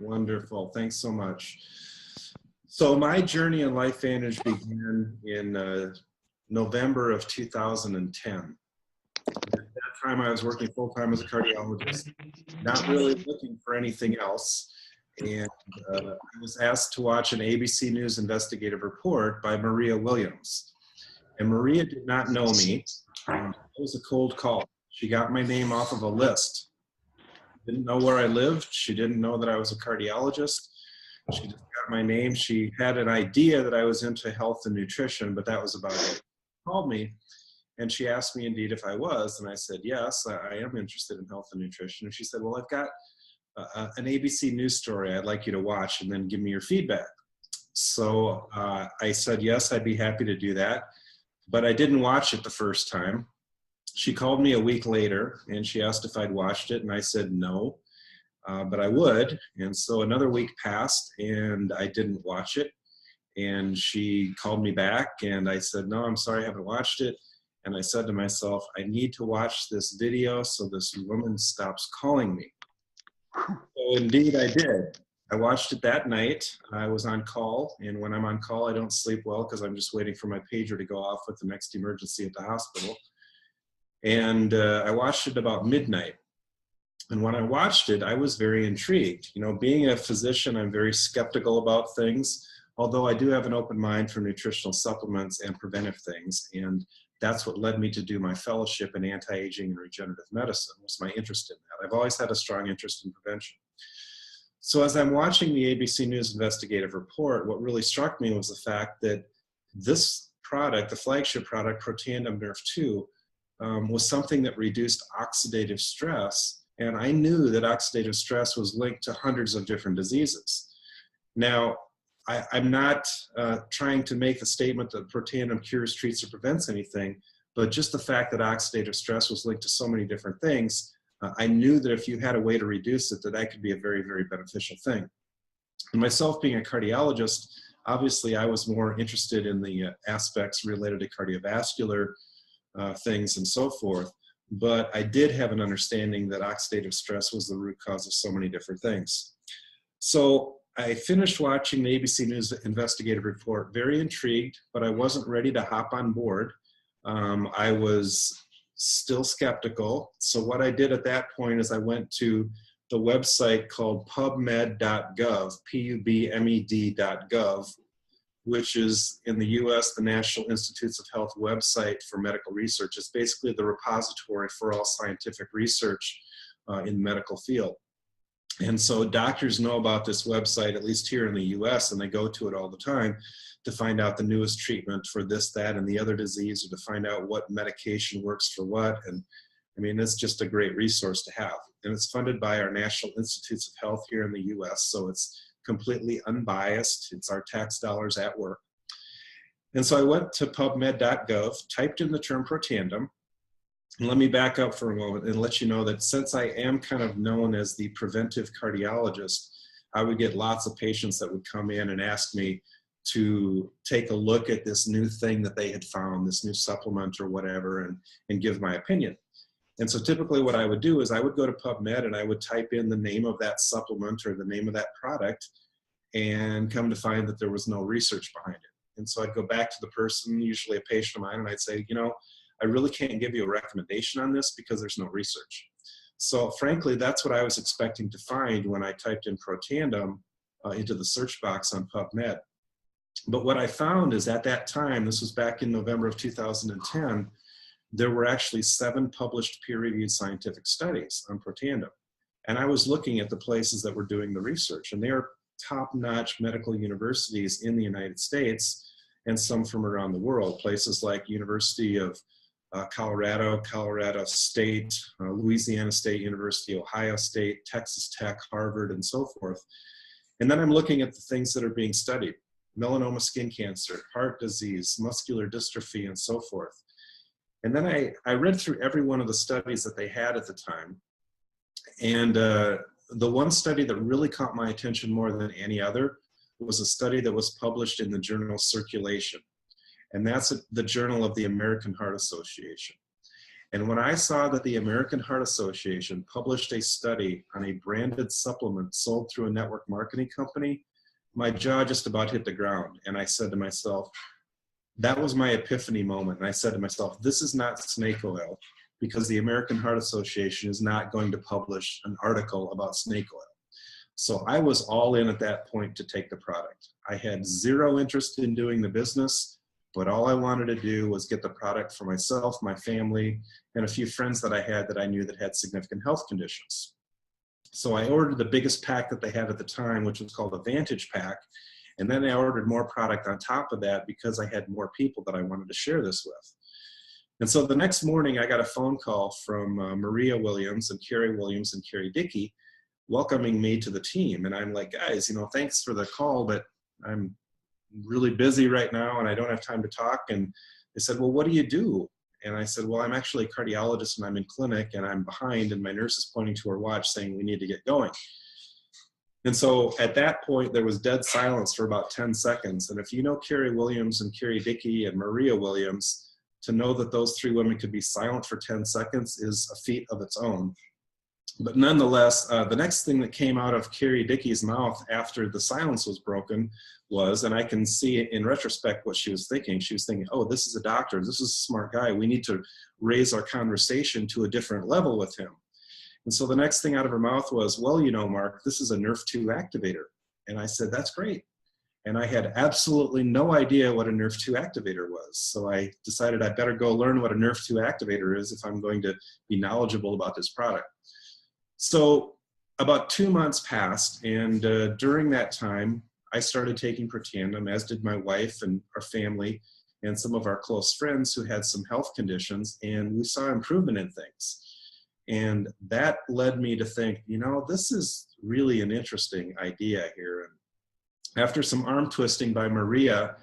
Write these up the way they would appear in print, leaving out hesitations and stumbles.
Wonderful. Thanks so much. So my journey in LifeVantage began in November of 2010. At that time, I was working full-time as a cardiologist, not really looking for anything else. And I was asked to watch an ABC News investigative report by Maria Williams. And Maria did not know me. It was a cold call. She got my name off of a list. Didn't know where I lived. She didn't know that I was a cardiologist. She just got my name. She had an idea that I was into health and nutrition, but that was about it. She called me and she asked me indeed if I was, and I said, yes, I am interested in health and nutrition. And she said, well, I've got an ABC News story I'd like you to watch and then give me your feedback. So I said, yes, I'd be happy to do that, but I didn't watch it the first time. She called me a week later and she asked if I'd watched it, and I said no, but I would. And so another week passed and I didn't watch it. And she called me back and I said, no, I'm sorry, I haven't watched it. And I said to myself, I need to watch this video so this woman stops calling me. So indeed I did. I watched it that night. I was on call, and when I'm on call, I don't sleep well because I'm just waiting for my pager to go off with the next emergency at the hospital. And I watched it about midnight. And when I watched it, I was very intrigued. You know, being a physician, I'm very skeptical about things, although I do have an open mind for nutritional supplements and preventive things. And that's what led me to do my fellowship in anti-aging and regenerative medicine, was my interest in that. I've always had a strong interest in prevention. So as I'm watching the ABC News investigative report, what really struck me was the fact that this product, the flagship product, Protandim Nrf2, was something that reduced oxidative stress. And I knew that oxidative stress was linked to hundreds of different diseases. Now, I'm not trying to make the statement that Protandim cures, treats, or prevents anything, but just the fact that oxidative stress was linked to so many different things, I knew that if you had a way to reduce it, that could be a very, very beneficial thing. And myself being a cardiologist, obviously I was more interested in the aspects related to cardiovascular things and so forth, but I did have an understanding that oxidative stress was the root cause of so many different things. So I finished watching the ABC News investigative report, very intrigued, but I wasn't ready to hop on board. I was still skeptical. So what I did at that point is I went to the website called pubmed.gov, pubmed.gov, which is in the US, the National Institutes of Health website for medical research. It's basically the repository for all scientific research in the medical field. And so doctors know about this website, at least here in the US, and they go to it all the time to find out the newest treatment for this, that, and the other disease, or to find out what medication works for what. And I mean, it's just a great resource to have. And it's funded by our National Institutes of Health here in the US, so it's completely unbiased. It's our tax dollars at work. And so I went to pubmed.gov, typed in the term Protandim. And let me back up for a moment and let you know that since I am kind of known as the preventive cardiologist, I would get lots of patients that would come in and ask me to take a look at this new thing that they had found, this new supplement or whatever, and give my opinion. And so typically what I would do is I would go to PubMed and I would type in the name of that supplement or the name of that product, and come to find that there was no research behind it. And so I'd go back to the person, usually a patient of mine, and I'd say, you know, I really can't give you a recommendation on this because there's no research. So frankly, that's what I was expecting to find when I typed in Protandim into the search box on PubMed. But what I found is at that time, this was back in November of 2010, there were actually 7 published peer-reviewed scientific studies on Protandim. And I was looking at the places that were doing the research, and they are top-notch medical universities in the United States and some from around the world, places like University of Colorado, Colorado State, Louisiana State University, Ohio State, Texas Tech, Harvard, and so forth. And then I'm looking at the things that are being studied: melanoma skin cancer, heart disease, muscular dystrophy, and so forth. And then I read through every one of the studies that they had at the time. And the one study that really caught my attention more than any other was a study that was published in the journal Circulation. And that's the Journal of the American Heart Association. And when I saw that the American Heart Association published a study on a branded supplement sold through a network marketing company, my jaw just about hit the ground. And I said to myself, that was my epiphany moment. And I said to myself, this is not snake oil, because the American Heart Association is not going to publish an article about snake oil. So I was all in at that point to take the product. I had zero interest in doing the business, but all I wanted to do was get the product for myself, my family, and a few friends that I had that I knew that had significant health conditions. So I ordered the biggest pack that they had at the time, which was called a Vantage Pack. And then I ordered more product on top of that because I had more people that I wanted to share this with. And so the next morning I got a phone call from Maria Williams and Carrie Williams and Carrie Dickey welcoming me to the team. And I'm like, guys, you know, thanks for the call, but I'm really busy right now and I don't have time to talk. And they said, well, what do you do? And I said, well, I'm actually a cardiologist and I'm in clinic and I'm behind, and my nurse is pointing to her watch saying we need to get going. And so at that point, there was dead silence for about 10 seconds. And if you know Carrie Williams and Carrie Dickey and Maria Williams, to know that those three women could be silent for 10 seconds is a feat of its own. But nonetheless, the next thing that came out of Carrie Dickey's mouth after the silence was broken was, and I can see in retrospect what she was thinking. She was thinking, oh, this is a doctor. This is a smart guy. We need to raise our conversation to a different level with him. And so the next thing out of her mouth was, well, you know, Mark, this is a Nrf2 activator. And I said, that's great. And I had absolutely no idea what a Nrf2 activator was. So I decided I better go learn what a Nrf2 activator is if I'm going to be knowledgeable about this product. So about 2 months passed, and during that time, I started taking Protandim, as did my wife and our family and some of our close friends who had some health conditions, and we saw improvement in things. And that led me to think, you know, this is really an interesting idea here. And after some arm twisting by Maria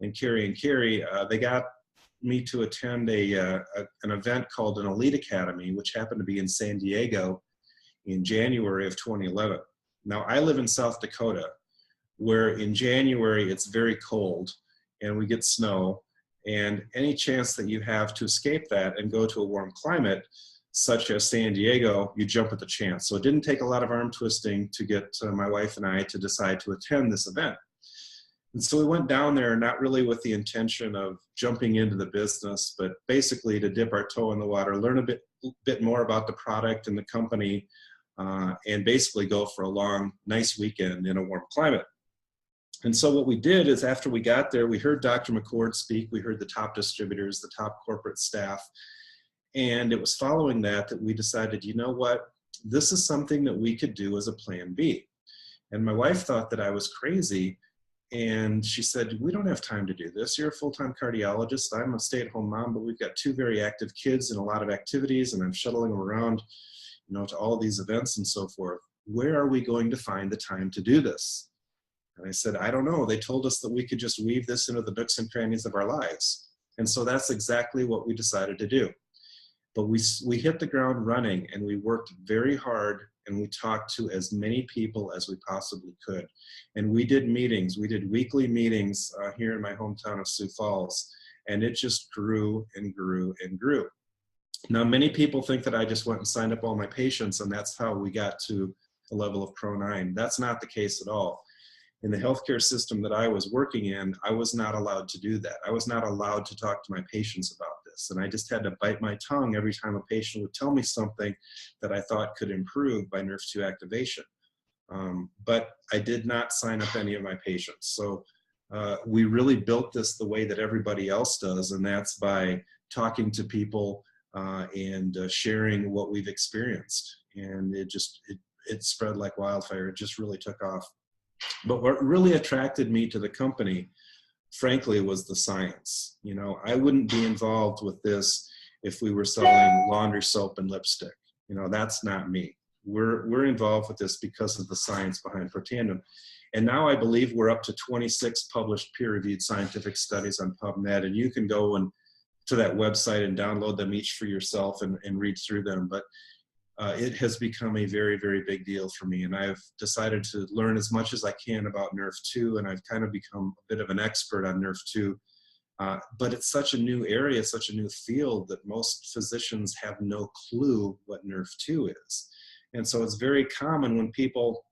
and Carrie, they got me to attend an event called an Elite Academy, which happened to be in San Diego in January of 2011. Now, I live in South Dakota, where in January it's very cold and we get snow, and any chance that you have to escape that and go to a warm climate, such as San Diego, you jump at the chance. So it didn't take a lot of arm twisting to get my wife and I to decide to attend this event. And so we went down there not really with the intention of jumping into the business, but basically to dip our toe in the water, learn a bit more about the product and the company, and basically go for a long, nice weekend in a warm climate. And so what we did is after we got there, we heard Dr. McCord speak, we heard the top distributors, the top corporate staff, and it was following that that we decided, you know what, this is something that we could do as a plan B. And my wife thought that I was crazy, and she said, we don't have time to do this. You're a full-time cardiologist. I'm a stay-at-home mom, but we've got 2 very active kids and a lot of activities, and I'm shuttling them around, you know, to all these events and so forth. Where are we going to find the time to do this? And I said, I don't know. They told us that we could just weave this into the nooks and crannies of our lives. And so that's exactly what we decided to do. But we hit the ground running, and we worked very hard, and we talked to as many people as we possibly could. And we did meetings. We did weekly meetings here in my hometown of Sioux Falls, and it just grew and grew and grew. Now, many people think that I just went and signed up all my patients, and that's how we got to the level of Pro 9. That's not the case at all. In the healthcare system that I was working in, I was not allowed to do that. I was not allowed to talk to my patients about this. And I just had to bite my tongue every time a patient would tell me something that I thought could improve by Nrf2 activation. But I did not sign up any of my patients. So we really built this the way that everybody else does, and that's by talking to people and sharing what we've experienced. And it spread like wildfire. It just really took off. But what really attracted me to the company, frankly, was the science. You know, I wouldn't be involved with this if we were selling laundry soap and lipstick. You know, that's not me. We're involved with this because of the science behind Protandim. And now I believe we're up to 26 published peer-reviewed scientific studies on PubMed, and you can go to that website and download them each for yourself and read through them. But it has become a very, very big deal for me, and I've decided to learn as much as I can about Nrf2, and I've kind of become a bit of an expert on Nrf2 But it's such a new area, such a new field that most physicians have no clue what Nrf2 is. And so it's very common when people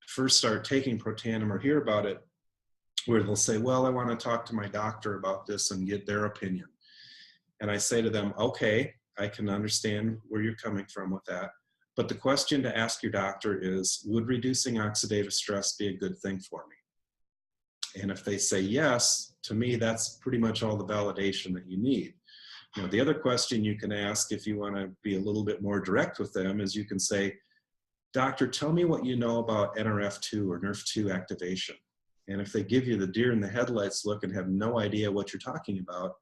first start taking Protandim or hear about it, where they'll say, well, I want to talk to my doctor about this and get their opinion. And I say to them, okay, I can understand where you're coming from with that. But the question to ask your doctor is, would reducing oxidative stress be a good thing for me? And if they say yes, to me, that's pretty much all the validation that you need. You know, the other question you can ask, if you want to be a little bit more direct with them, is you can say, doctor, tell me what you know about Nrf2 or Nrf2 activation. And if they give you the deer in the headlights look and have no idea what you're talking about,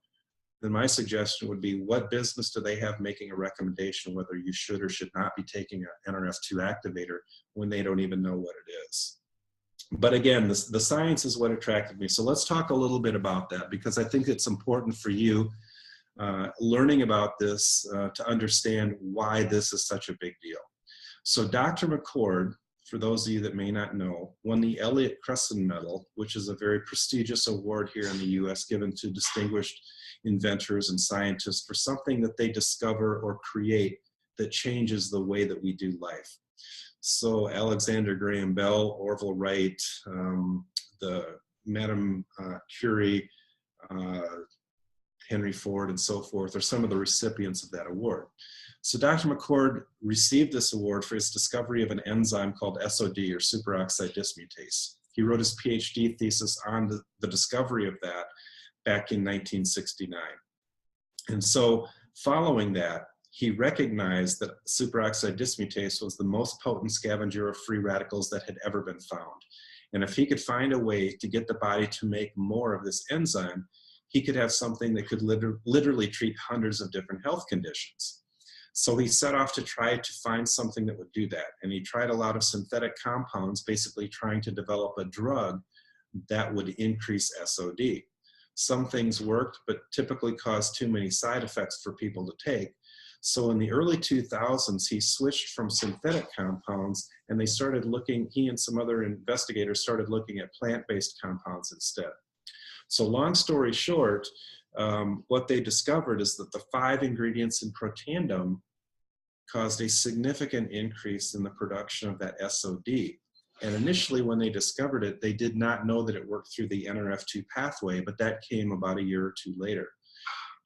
then my suggestion would be, what business do they have making a recommendation whether you should or should not be taking an Nrf2 activator when they don't even know what it is? But again, the science is what attracted me. So let's talk a little bit about that, because I think it's important for you learning about this to understand why this is such a big deal. So Dr. McCord, for those of you that may not know, won the Elliott Cresson Medal, which is a very prestigious award here in the US given to distinguished inventors and scientists for something that they discover or create that changes the way that we do life. So Alexander Graham Bell, Orville Wright, the Madame Curie, Henry Ford, and so forth are some of the recipients of that award. So Dr. McCord received this award for his discovery of an enzyme called SOD, or superoxide dismutase. He wrote his PhD thesis on the discovery of that back in 1969. And so following that, he recognized that superoxide dismutase was the most potent scavenger of free radicals that had ever been found. And if he could find a way to get the body to make more of this enzyme, he could have something that could literally treat hundreds of different health conditions. So he set off to try to find something that would do that. And he tried a lot of synthetic compounds, basically trying to develop a drug that would increase SOD. Some things worked, but typically caused too many side effects for people to take. So in the early 2000s, he switched from synthetic compounds, and they started looking, he and some other investigators started looking at plant-based compounds instead. So long story short, what they discovered is that the 5 ingredients in Protandim caused a significant increase in the production of that SOD. And initially when they discovered it, they did not know that it worked through the Nrf2 pathway, but that came about a year or two later.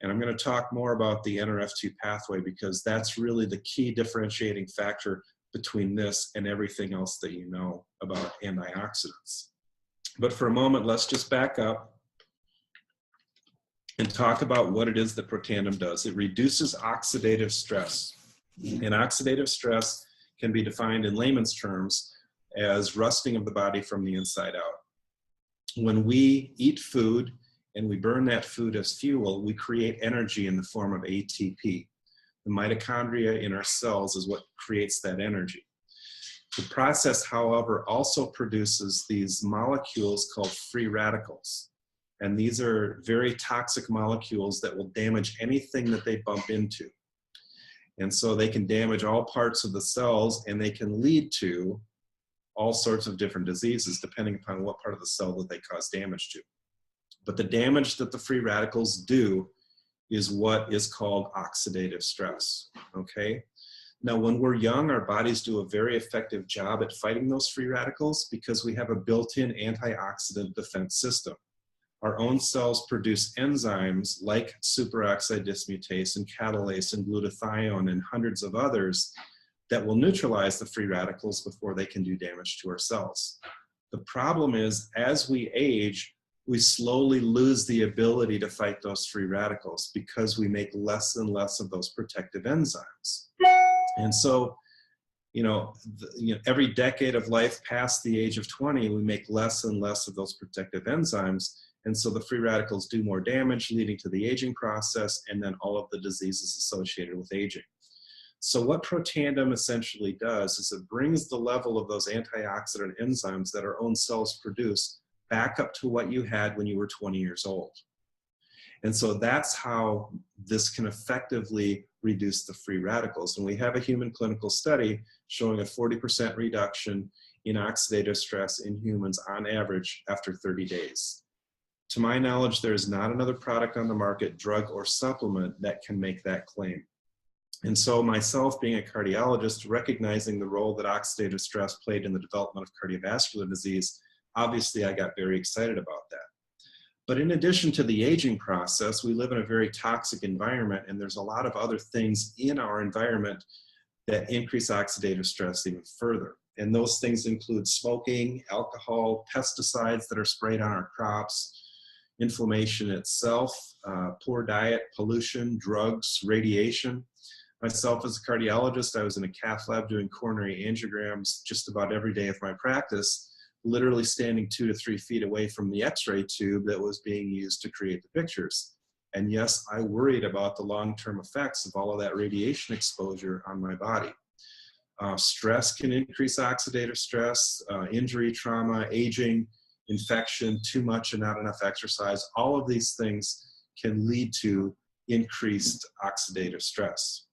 And I'm going to talk more about the Nrf2 pathway, because that's really the key differentiating factor between this and everything else that you know about antioxidants. But for a moment, let's just back up and talk about what it is that Protandim does. It reduces oxidative stress. And oxidative stress can be defined in layman's terms as rusting of the body from the inside out. When we eat food and we burn that food as fuel, we create energy in the form of ATP. The mitochondria in our cells is what creates that energy. The process, however, also produces these molecules called free radicals. And these are very toxic molecules that will damage anything that they bump into. And so they can damage all parts of the cells, and they can lead to all sorts of different diseases depending upon what part of the cell that they cause damage to. But the damage that the free radicals do is what is called oxidative stress, okay? Now, when we're young, our bodies do a very effective job at fighting those free radicals because we have a built-in antioxidant defense system. Our own cells produce enzymes like superoxide dismutase and catalase and glutathione and hundreds of others that will neutralize the free radicals before they can do damage to our cells. The problem is, as we age, we slowly lose the ability to fight those free radicals because we make less and less of those protective enzymes. And so, every decade of life past the age of 20, we make less and less of those protective enzymes. And so the free radicals do more damage, leading to the aging process and then all of the diseases associated with aging. So what Protandim essentially does is it brings the level of those antioxidant enzymes that our own cells produce back up to what you had when you were 20 years old. And so that's how this can effectively reduce the free radicals. And we have a human clinical study showing a 40% reduction in oxidative stress in humans on average after 30 days. To my knowledge, there is not another product on the market, drug or supplement, that can make that claim. And so myself, being a cardiologist, recognizing the role that oxidative stress played in the development of cardiovascular disease, obviously I got very excited about that. But in addition to the aging process, we live in a very toxic environment, and there's a lot of other things in our environment that increase oxidative stress even further. And those things include smoking, alcohol, pesticides that are sprayed on our crops, inflammation itself, poor diet, pollution, drugs, radiation. Myself as a cardiologist, I was in a cath lab doing coronary angiograms just about every day of my practice, literally standing 2 to 3 feet away from the x-ray tube that was being used to create the pictures. And yes, I worried about the long-term effects of all of that radiation exposure on my body. Stress can increase oxidative stress, injury, trauma, aging, infection, too much and not enough exercise. All of these things can lead to increased oxidative stress.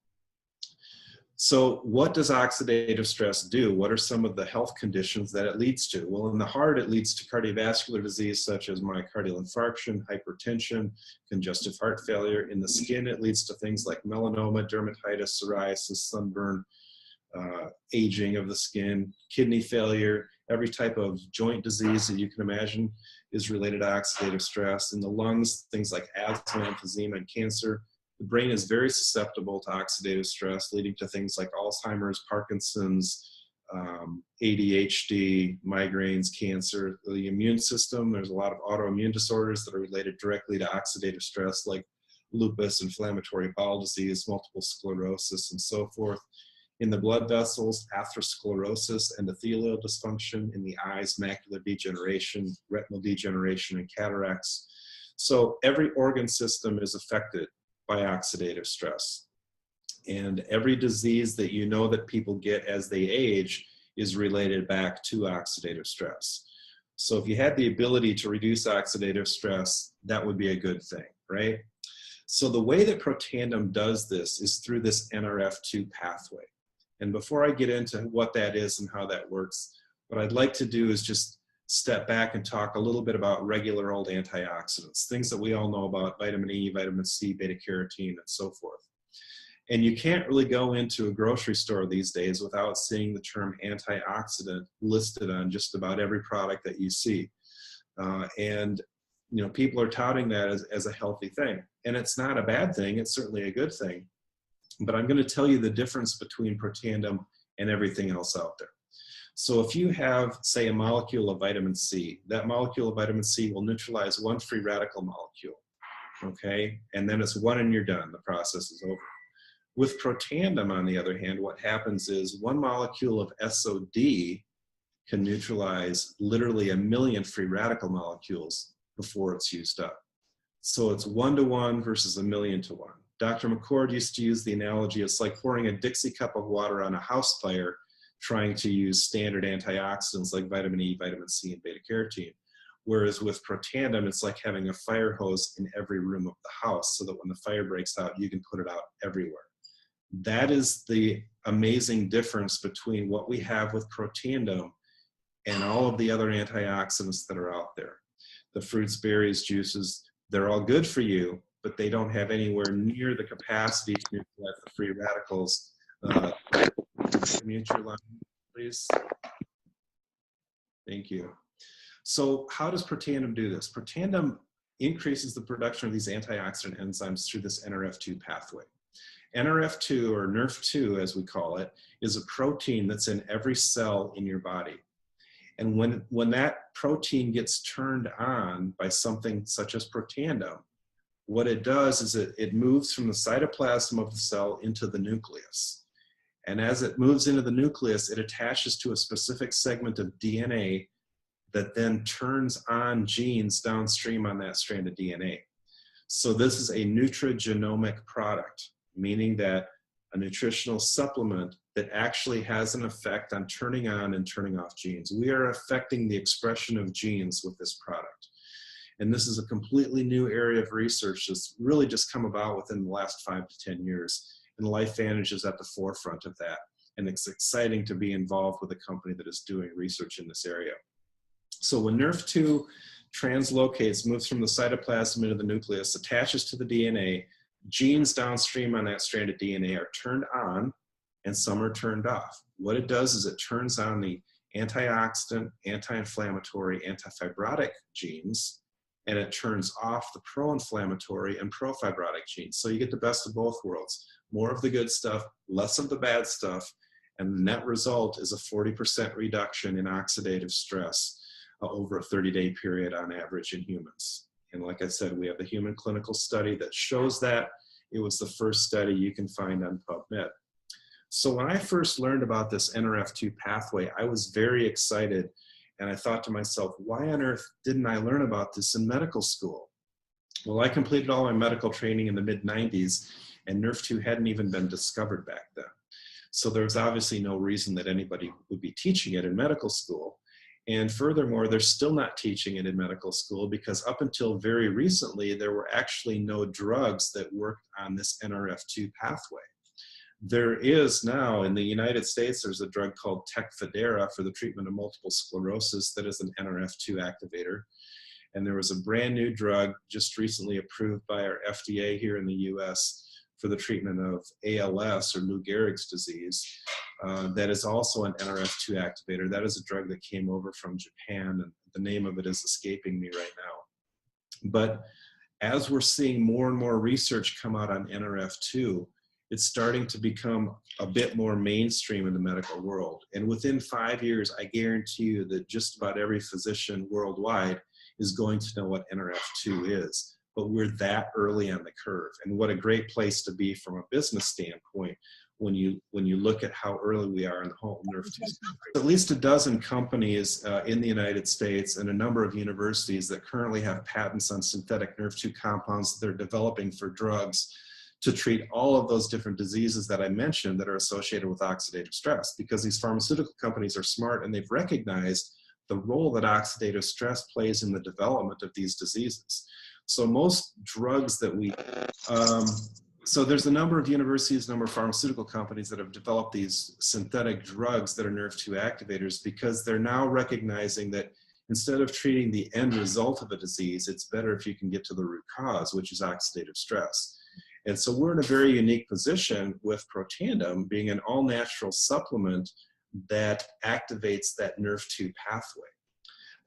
So what does oxidative stress do? What are some of the health conditions that it leads to? Well, in the heart, it leads to cardiovascular disease such as myocardial infarction, hypertension, congestive heart failure. In the skin, it leads to things like melanoma, dermatitis, psoriasis, sunburn, aging of the skin, kidney failure. Every type of joint disease that you can imagine is related to oxidative stress. In the lungs, things like asthma, emphysema, and cancer. The brain is very susceptible to oxidative stress, leading to things like Alzheimer's, Parkinson's, ADHD, migraines, cancer. The immune system, there's a lot of autoimmune disorders that are related directly to oxidative stress, like lupus, inflammatory bowel disease, multiple sclerosis, and so forth. In the blood vessels, atherosclerosis, endothelial dysfunction. In the eyes, macular degeneration, retinal degeneration, and cataracts. So every organ system is affected by oxidative stress. And every disease that you know that people get as they age is related back to oxidative stress. So if you had the ability to reduce oxidative stress, that would be a good thing, right? So the way that Protandim does this is through this Nrf2 pathway. And before I get into what that is and how that works, what I'd like to do is just step back and talk a little bit about regular old antioxidants, things that we all know about: vitamin E, vitamin C, beta carotene, and so forth. And you can't really go into a grocery store these days without seeing the term antioxidant listed on just about every product that you see. And you know, people are touting that as a healthy thing. And it's not a bad thing, it's certainly a good thing. But I'm going to tell you the difference between Protandim and everything else out there. So if you have, say, a molecule of vitamin C, that molecule of vitamin C will neutralize one free radical molecule, okay? And then it's one and you're done, the process is over. With Protandim, on the other hand, what happens is one molecule of SOD can neutralize literally 1 million free radical molecules before it's used up. So it's 1-to-1 versus 1,000,000-to-1. Dr. McCord used to use the analogy, it's like pouring a Dixie cup of water on a house fire, trying to use standard antioxidants like vitamin E, vitamin C, and beta carotene. Whereas with Protandim, it's like having a fire hose in every room of the house so that when the fire breaks out, you can put it out everywhere. That is the amazing difference between what we have with Protandim and all of the other antioxidants that are out there. The fruits, berries, juices, they're all good for you, but they don't have anywhere near the capacity to neutralize the free radicals. Mute your line, please. Thank you. So how does Protandim do this? Protandim increases the production of these antioxidant enzymes through this Nrf2 pathway. Nrf2, or Nrf2 as we call it, is a protein that's in every cell in your body. And when that protein gets turned on by something such as Protandim, what it does is it moves from the cytoplasm of the cell into the nucleus. And as it moves into the nucleus, it attaches to a specific segment of DNA that then turns on genes downstream on that strand of DNA. So this is a nutrigenomic product, meaning that a nutritional supplement that actually has an effect on turning on and turning off genes. We are affecting the expression of genes with this product. And this is a completely new area of research that's really just come about within the last 5 to 10 years. And LifeVantage is at the forefront of that. And it's exciting to be involved with a company that is doing research in this area. So when Nrf2 translocates, moves from the cytoplasm into the nucleus, attaches to the DNA. Genes downstream on that strand of DNA are turned on, and some are turned off. What it does is it turns on the antioxidant, anti-inflammatory, anti-fibrotic genes, and it turns off the pro-inflammatory and pro-fibrotic genes. So you get the best of both worlds. More of the good stuff, less of the bad stuff, and the net result is a 40% reduction in oxidative stress over a 30-day period on average in humans. And like I said, we have the human clinical study that shows that. It was the first study you can find on PubMed. So when I first learned about this Nrf2 pathway, I was very excited. And I thought to myself, why on earth didn't I learn about this in medical school? Well, I completed all my medical training in the mid-90s, and Nrf2 hadn't even been discovered back then. So there was obviously no reason that anybody would be teaching it in medical school. And furthermore, they're still not teaching it in medical school because up until very recently, there were actually no drugs that worked on this Nrf2 pathway. There is now, in the United States, there's a drug called Tecfidera for the treatment of multiple sclerosis that is an Nrf2 activator. And there was a brand new drug just recently approved by our FDA here in the US for the treatment of ALS, or Lou Gehrig's disease, that is also an Nrf2 activator. That is a drug that came over from Japan, and the name of it is escaping me right now. But as we're seeing more and more research come out on Nrf2, it's starting to become a bit more mainstream in the medical world. And within 5 years, I guarantee you that just about every physician worldwide is going to know what Nrf2 is. But we're that early on the curve. And what a great place to be from a business standpoint when you look at how early we are in the whole Nrf2. At least a dozen companies in the United States and a number of universities that currently have patents on synthetic Nrf2 compounds that they're developing for drugs to treat all of those different diseases that I mentioned that are associated with oxidative stress, because these pharmaceutical companies are smart and they've recognized the role that oxidative stress plays in the development of these diseases. So most drugs that we, so there's a number of universities, a number of pharmaceutical companies that have developed these synthetic drugs that are Nrf2 activators because they're now recognizing that instead of treating the end result of a disease, it's better if you can get to the root cause, which is oxidative stress. And so we're in a very unique position with Protandim being an all-natural supplement that activates that Nrf2 pathway.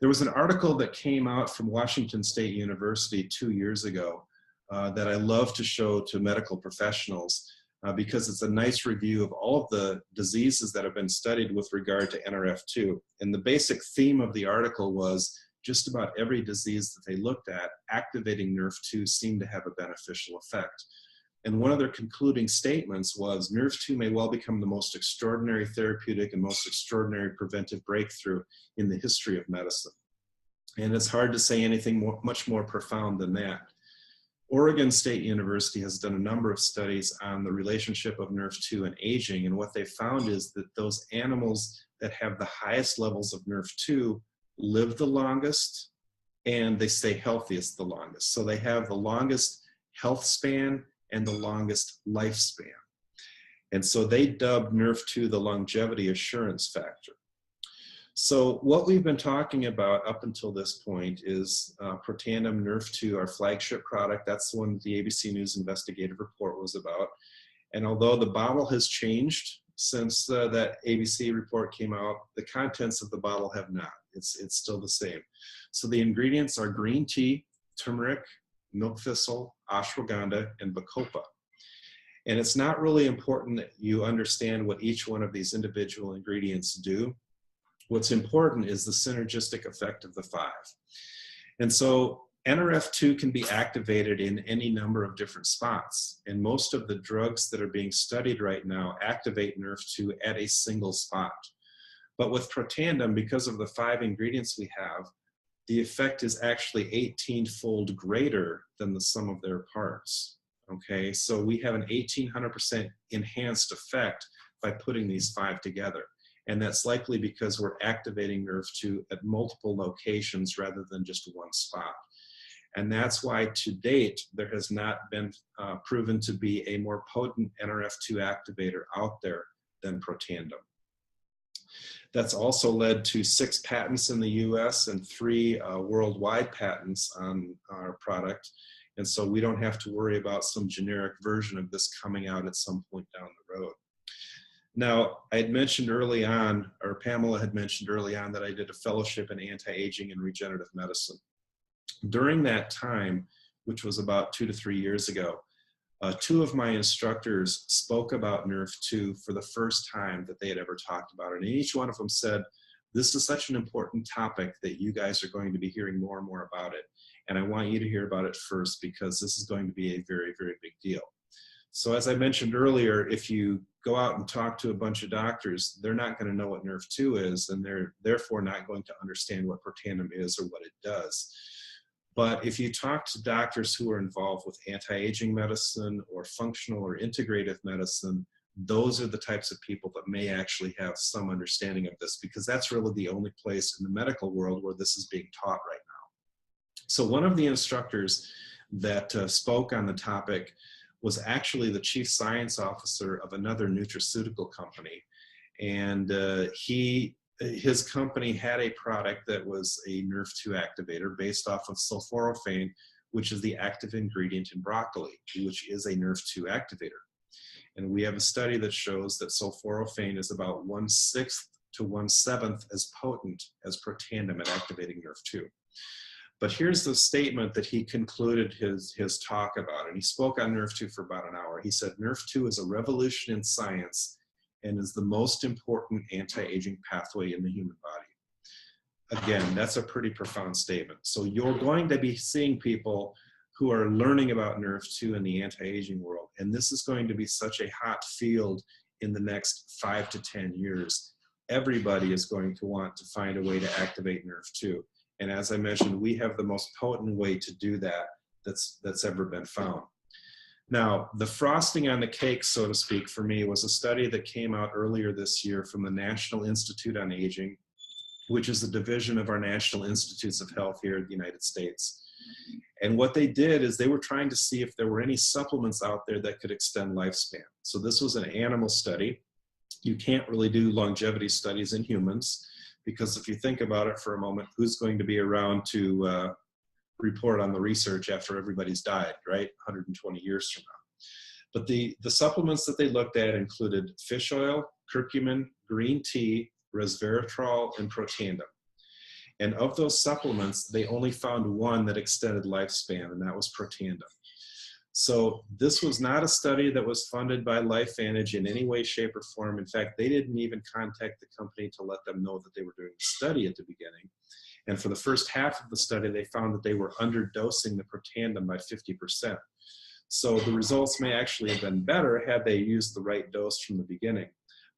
There was an article that came out from Washington State University 2 years ago that I love to show to medical professionals because it's a nice review of all of the diseases that have been studied with regard to Nrf2. And the basic theme of the article was just about every disease that they looked at, activating Nrf2 seemed to have a beneficial effect. And one of their concluding statements was, Nrf2 may well become the most extraordinary therapeutic and most extraordinary preventive breakthrough in the history of medicine. And it's hard to say anything much more profound than that. Oregon State University has done a number of studies on the relationship of Nrf2 and aging, and what they found is that those animals that have the highest levels of Nrf2 live the longest and they stay healthiest the longest. So they have the longest health span and the longest lifespan. And so they dubbed Nrf2 the longevity assurance factor. So what we've been talking about up until this point is Protandim Nrf2, our flagship product. That's the one the ABC News investigative report was about. And although the bottle has changed since that ABC report came out, the contents of the bottle have not. It's still the same. So the ingredients are green tea, turmeric, milk thistle, ashwagandha, and bacopa. And it's not really important that you understand what each one of these individual ingredients do. What's important is the synergistic effect of the five. And so Nrf2 can be activated in any number of different spots. And most of the drugs that are being studied right now activate Nrf2 at a single spot. But with Protandim, because of the 5 ingredients we have, the effect is actually 18-fold greater than the sum of their parts. Okay, so we have an 1800% enhanced effect by putting these 5 together. And that's likely because we're activating Nrf2 at multiple locations rather than just one spot. And that's why to date, there has not been proven to be a more potent Nrf2 activator out there than Protandim. That's also led to 6 patents in the US and 3 worldwide patents on our product. And so we don't have to worry about some generic version of this coming out at some point down the road. Now, I had mentioned early on, or Pamela had mentioned early on, that I did a fellowship in anti-aging and regenerative medicine. During that time, which was about 2 to 3 years ago, 2 of my instructors spoke about Nrf2 for the first time that they had ever talked about it. And each one of them said, this is such an important topic that you guys are going to be hearing more and more about it. And I want you to hear about it first because this is going to be a very, very big deal. So as I mentioned earlier, if you go out and talk to a bunch of doctors, they're not going to know what Nrf2 is, and they're therefore not going to understand what Protandim is or what it does. But if you talk to doctors who are involved with anti-aging medicine or functional or integrative medicine, those are the types of people that may actually have some understanding of this, because that's really the only place in the medical world where this is being taught right now. So one of the instructors that spoke on the topic was actually the chief science officer of another nutraceutical company. And his company had a product that was a Nrf2 activator based off of sulforaphane, which is the active ingredient in broccoli, which is a Nrf2 activator. And we have a study that shows that sulforaphane is about 1/6 to 1/7 as potent as Protandim at activating Nrf2. But here's the statement that he concluded his talk about, and he spoke on Nrf2 for about an hour. He said, Nrf2 is a revolution in science and is the most important anti-aging pathway in the human body. Again, that's a pretty profound statement. So you're going to be seeing people who are learning about Nrf2 in the anti-aging world, and this is going to be such a hot field in the next 5 to 10 years. Everybody is going to want to find a way to activate Nrf2. And as I mentioned, we have the most potent way to do that that's ever been found. Now, the frosting on the cake, so to speak, for me was a study that came out earlier this year from the National Institute on Aging, which is a division of our National Institutes of Health here in the United States. And what they did is they were trying to see if there were any supplements out there that could extend lifespan. So this was an animal study. You can't really do longevity studies in humans, because if you think about it for a moment, who's going to be around to report on the research after everybody's died, right? 120 years from now. But the supplements that they looked at included fish oil, curcumin, green tea, resveratrol, and Protandim. And of those supplements, they only found one that extended lifespan, and that was Protandim. So this was not a study that was funded by LifeVantage in any way, shape, or form. In fact, they didn't even contact the company to let them know that they were doing the study at the beginning. And for the first half of the study, they found that they were underdosing the Protandim by 50%. So the results may actually have been better had they used the right dose from the beginning.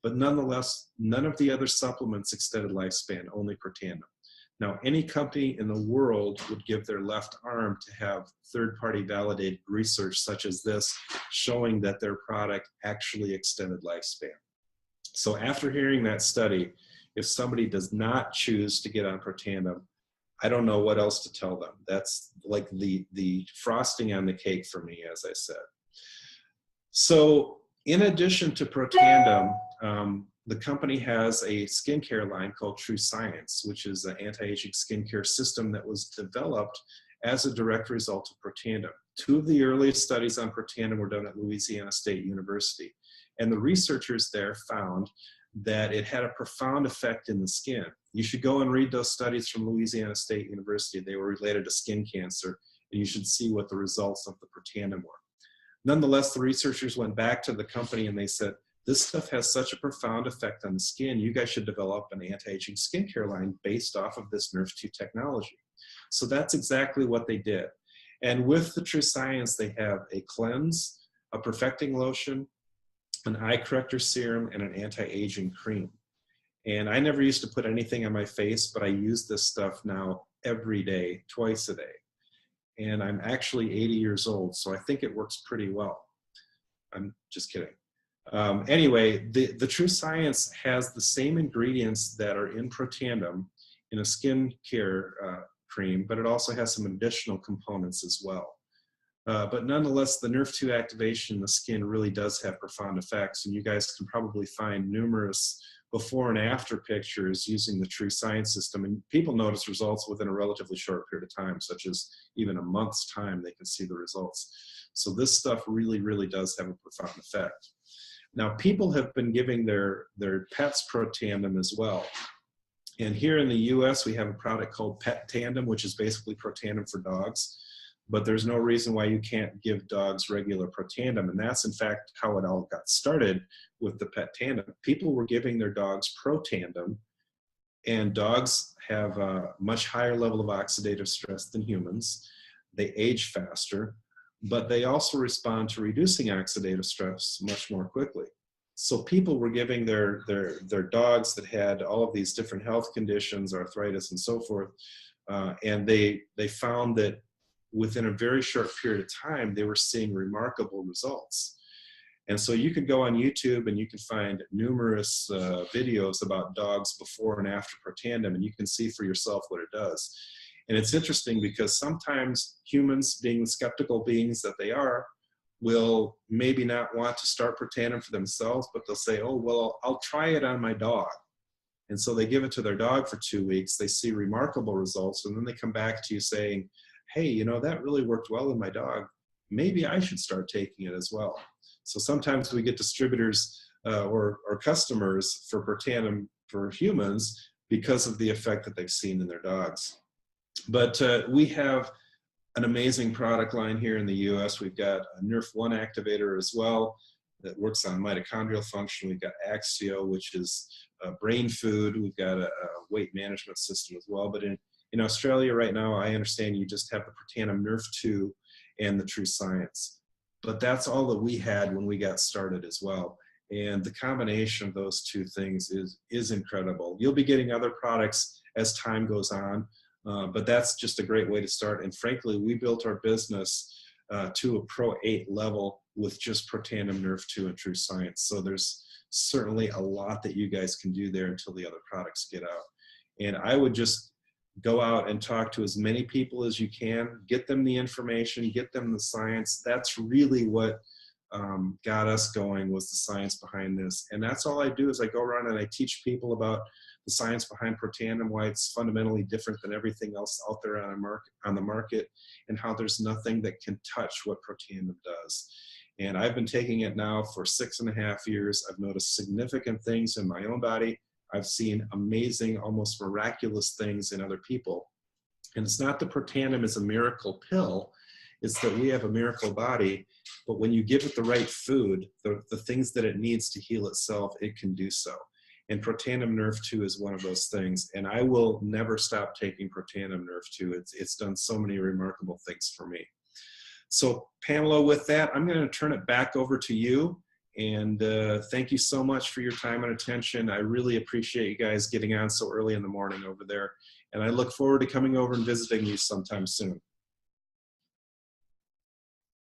But nonetheless, none of the other supplements extended lifespan, only Protandim. Now, any company in the world would give their left arm to have third-party validated research such as this showing that their product actually extended lifespan. So after hearing that study, if somebody does not choose to get on Protandim, I don't know what else to tell them. That's like the frosting on the cake for me, as I said. So in addition to Protandim, the company has a skincare line called True Science, which is an anti-aging skincare system that was developed as a direct result of Protandim. 2 of the earliest studies on Protandim were done at Louisiana State University. And the researchers there found that it had a profound effect in the skin. You should go and read those studies from Louisiana State University. They were related to skin cancer, and you should see what the results of the Protandim were. Nonetheless, the researchers went back to the company and they said, this stuff has such a profound effect on the skin, you guys should develop an anti-aging skincare line based off of this Nrf2 technology. So that's exactly what they did. And with the True Science, they have a cleanse, a perfecting lotion, an eye corrector serum, and an anti-aging cream. And I never used to put anything on my face, but I use this stuff now every day, twice a day. And I'm actually 80 years old, so I think it works pretty well. I'm just kidding. Anyway, the True Science has the same ingredients that are in Protandim in a skincare cream, but it also has some additional components as well. But nonetheless, the Nrf2 activation in the skin really does have profound effects, and you guys can probably find numerous before and after pictures using the True Science system, and people notice results within a relatively short period of time, such as even a month's time, they can see the results. So this stuff really, really does have a profound effect. Now, people have been giving their pets Protandim as well. And here in the US, we have a product called Pet Tandem, which is basically Protandim for dogs. But there's no reason why you can't give dogs regular Protandim. And that's in fact how it all got started with the Pet Tandem. People were giving their dogs Protandim, and dogs have a much higher level of oxidative stress than humans. They age faster, but they also respond to reducing oxidative stress much more quickly. So people were giving their dogs that had all of these different health conditions, arthritis and so forth, and they found that within a very short period of time, they were seeing remarkable results. And so you could go on YouTube and you can find numerous videos about dogs before and after Protandim, and you can see for yourself what it does. And it's interesting because sometimes humans, being the skeptical beings that they are, will maybe not want to start Protandim for themselves, but they'll say, oh, well, I'll try it on my dog. And so they give it to their dog for 2 weeks, they see remarkable results, and then they come back to you saying, hey, you know, that really worked well in my dog. Maybe I should start taking it as well. So sometimes we get distributors or customers for Protandim for humans because of the effect that they've seen in their dogs. But we have an amazing product line here in the US. We've got a Nrf2 activator as well that works on mitochondrial function. We've got Axio, which is brain food. We've got a weight management system as well. But in Australia right now, I understand you just have the Protandim Nrf2 and the True Science. But that's all that we had when we got started as well. And the combination of those two things is incredible. You'll be getting other products as time goes on, but that's just a great way to start. And frankly, we built our business to a Pro 8 level with just Protandim Nrf2 and True Science. So there's certainly a lot that you guys can do there until the other products get out. And I would just go out and talk to as many people as you can, get them the information, get them the science. That's really what got us going, was the science behind this. And that's all I do, is I go around and I teach people about the science behind Protandim, why it's fundamentally different than everything else out there on the market, and how there's nothing that can touch what Protandim does. And I've been taking it now for 6.5 years. I've noticed significant things in my own body. I've seen amazing, almost miraculous things in other people. And it's not that Protandim is a miracle pill, it's that we have a miracle body, but when you give it the right food, the things that it needs to heal itself, it can do so. And Protandim Nrf2 is one of those things. And I will never stop taking Protandim Nrf2. It's done so many remarkable things for me. So Pamela, with that, I'm going to turn it back over to you. And thank you so much for your time and attention. I really appreciate you guys getting on so early in the morning over there. And I look forward to coming over and visiting you sometime soon.